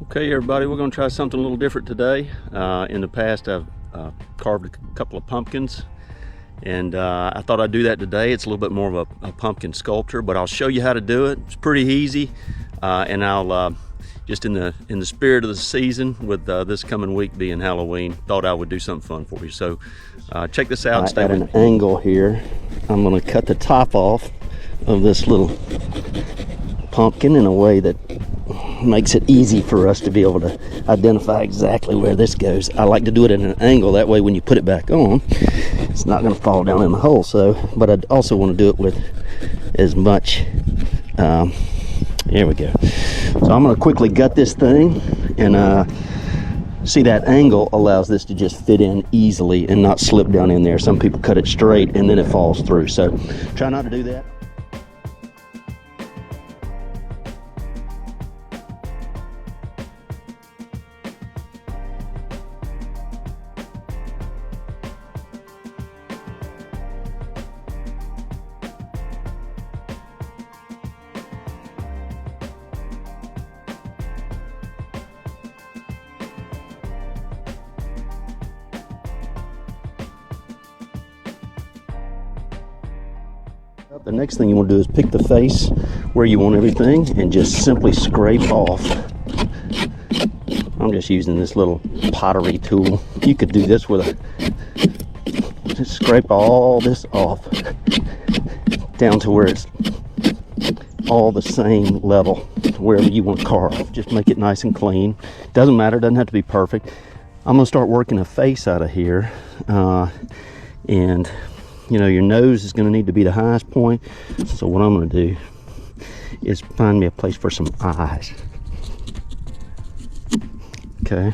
Okay everybody, we're going to try something a little different today. In the past I've carved a couple of pumpkins, and I thought I'd do that today. It's a little bit more of a pumpkin sculpture, but I'll show you how to do it. It's pretty easy, and I'll just in the spirit of the season, with this coming week being Halloween, thought I would do something fun for you. So check this out. Stay at with an me. angle here, I'm going to cut the top off of this little pumpkin in a way that makes it easy for us to be able to identify exactly where this goes. I like to do it at an angle, that way when you put it back on, it's not going to fall down in the hole. But I also want to do it with as much, here we go. So I'm going to quickly gut this thing, and see, that angle allows this to just fit in easily and not slip down in there. Some people cut it straight and then it falls through, so try not to do that. The next thing you want to do is pick the face where you want everything and just simply scrape off. I'm just using this little pottery tool. You could do this with just scrape all this off down to where it's all the same level, wherever you want to carve. Just make it nice and clean. Doesn't matter, doesn't have to be perfect. I'm going to start working a face out of here, and you know, your nose is going to need to be the highest point. So what I'm going to do is find me a place for some eyes. Okay.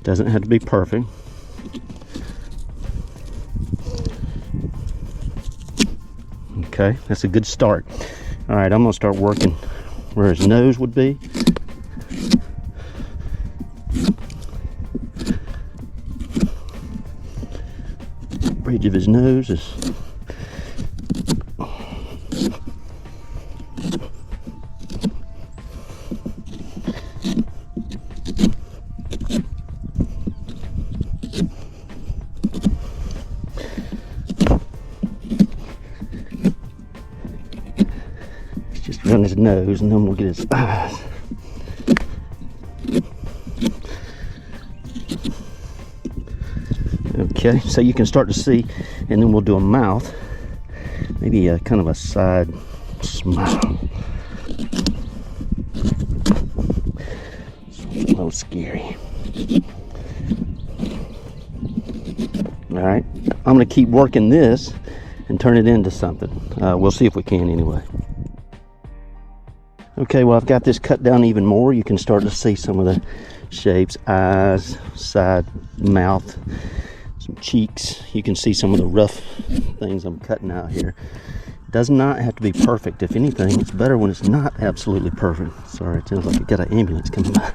Doesn't have to be perfect. Okay, that's a good start. All right, I'm going to start working where his nose would be. Bridge of his nose is let's just run his nose and then we'll get his eyes. Okay, so you can start to see, and then we'll do a mouth, maybe a kind of a side smile. It's a little scary. All right, I'm going to keep working this and turn it into something. We'll see if we can anyway. Okay, well, I've got this cut down even more. You can start to see some of the shapes: eyes, side, mouth, some cheeks. You can see some of the rough things I'm cutting out here. Does not have to be perfect. If anything, it's better when it's not absolutely perfect. Sorry, it sounds like I got an ambulance coming by.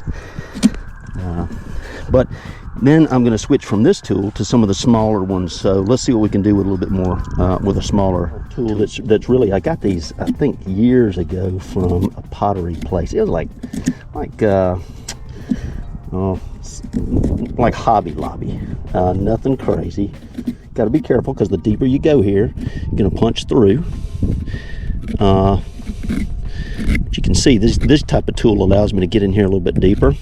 But then I'm going to switch from this tool to some of the smaller ones. So let's see what we can do with a little bit more with a smaller tool. That's really, I got these I think years ago from a pottery place. It was like Hobby Lobby. Nothing crazy. Got to be careful because the deeper you go here, you're going to punch through. But you can see this type of tool allows me to get in here a little bit deeper.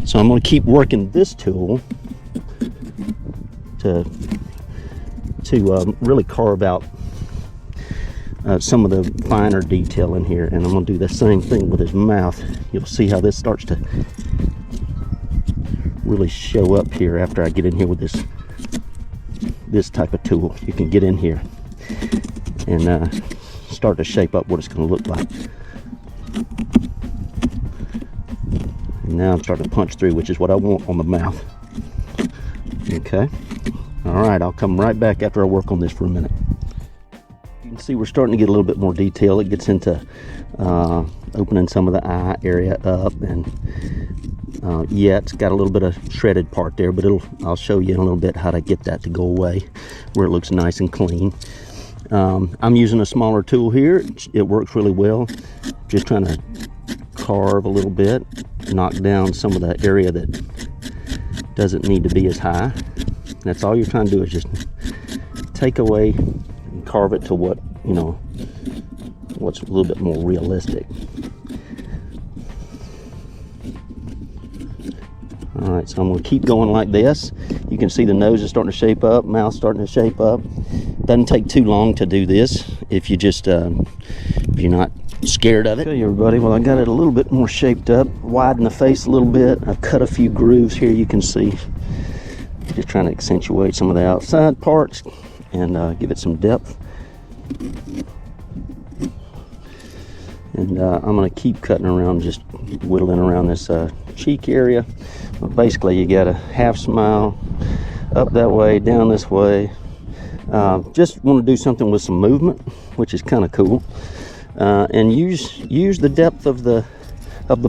So I'm going to keep working this tool to really carve out some of the finer detail in here. And I'm going to do the same thing with his mouth. You'll see how this starts to really show up here after I get in here with this type of tool. You can get in here and start to shape up what it's going to look like. And now I'm starting to punch through, which is what I want on the mouth. Okay. All right, I'll come right back after I work on this for a minute. You can see we're starting to get a little bit more detail. It gets into opening some of the eye area up, and yeah, it's got a little bit of shredded part there, but I'll show you in a little bit how to get that to go away where it looks nice and clean. I'm using a smaller tool here. It works really well. Just trying to carve a little bit, knock down some of the area that doesn't need to be as high. That's all you're trying to do, is just take away and carve it to what, you know, what's a little bit more realistic. All right, so I'm going to keep going like this. You can see the nose is starting to shape up, mouth starting to shape up. Doesn't take too long to do this if you just if you're not scared of it. Okay, everybody, well, I got it a little bit more shaped up, widen the face a little bit. I've cut a few grooves here, you can see. Just trying to accentuate some of the outside parts and give it some depth. And I'm going to keep cutting around, just whittling around this cheek area. But basically, you got a half smile up that way, down this way. Just want to do something with some movement, which is kind of cool. And use the depth of the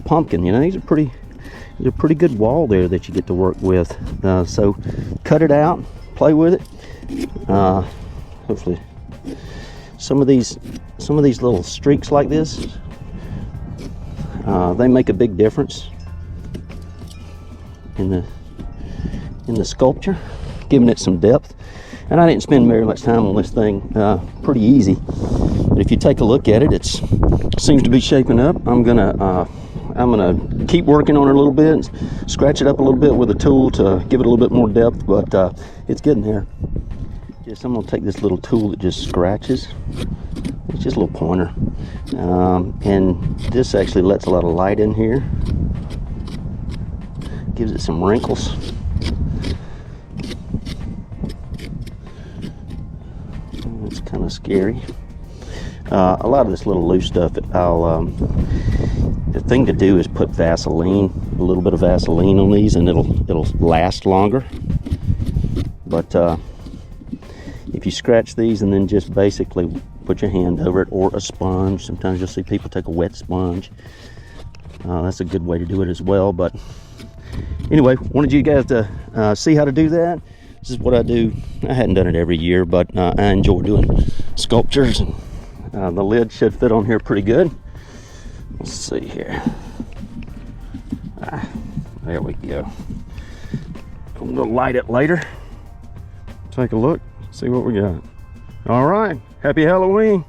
pumpkin. You know, these are pretty good wall there that you get to work with. So cut it out, play with it. Hopefully, some of these little streaks like this, they make a big difference in the sculpture, giving it some depth. And I didn't spend very much time on this thing. Pretty easy. But if you take a look at it, it seems to be shaping up. I'm gonna keep working on it a little bit, scratch it up a little bit with a tool to give it a little bit more depth, but it's getting there. I'm gonna take this little tool that just scratches. It's just a little pointer. And this actually lets a lot of light in here. Gives it some wrinkles. It's kind of scary. A lot of this little loose stuff, the thing to do is put Vaseline, a little bit of Vaseline on these, and it'll last longer. But if you scratch these and then just basically put your hand over it, or a sponge, sometimes you'll see people take a wet sponge. That's a good way to do it as well. But anyway, wanted you guys to see how to do that. This is what I do. I hadn't done it every year, but I enjoy doing sculptures. And the lid should fit on here pretty good. Let's see here. There we go. I'm gonna light it later. Take a look, see what we got. All right, happy Halloween.